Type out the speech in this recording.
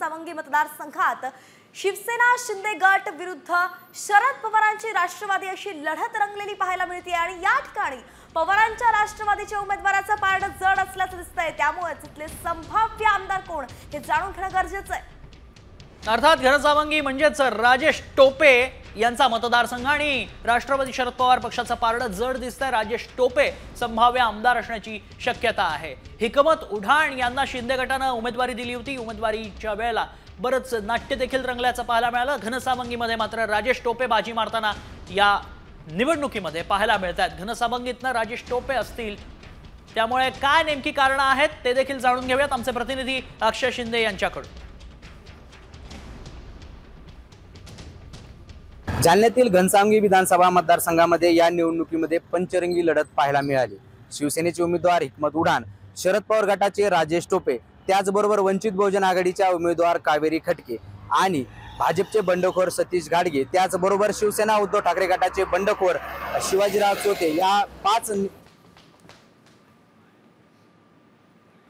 घनसावंगी मतदारसंघात शिवसेना शिंदे गट विरुद्ध शरद पवारांची राष्ट्रवादी अशी लढत रंगलेली पाहायला मिळते आणि या ठिकाणी पवारांच्या राष्ट्रवादीच्या उमेदवाराचं पारडं जड असल्याचं दिसतंय। त्यामुळे तिथले संभाव्य आमदार कोण हे जाणून घेणं गरजेचं आहे। अर्थात घनसावंगी म्हणजेच राजेश टोपे यांचा मतदारसंघ आणि राष्ट्रवादी शरद पवार पक्षाचं पारडं जड दिसतंय। राजेश टोपे संभाव्य आमदार असण्याची शक्यता आहे। हिकमत उढाण यांना शिंदे गटानं उमेदवारी दिली होती। उमेदवारीच्या वेळेला बरंच नाट्य देखील रंगल्याचं पाहायला मिळालं। घनसावंगीमध्ये मात्र राजेश टोपे बाजी मारताना या निवडणुकीमध्ये पाहायला मिळतात। घनसावंगीतनं राजेश टोपे असतील, त्यामुळे काय नेमकी कारणं आहेत ते देखील जाणून घेऊयात आमचे प्रतिनिधी अक्षय शिंदे यांच्याकडून। जालन्यातील घनसावंगी विधानसभा मतदारसंघामध्ये या निवडणुकीमध्ये पंचरंगी लढत पाहायला मिळाली। शिवसेनेचे उमेदवार हिकमत उढाण, शरद पवार गटाचे राजेश टोपे, त्याचबरोबर वंचित बहुजन आघाडीच्या उमेदवार कावेरी खटके आणि भाजपचे बंडखोर सतीश घाडगे, त्याचबरोबर शिवसेना उद्धव ठाकरे गटाचे बंडखोर शिवाजीराव चोते या 5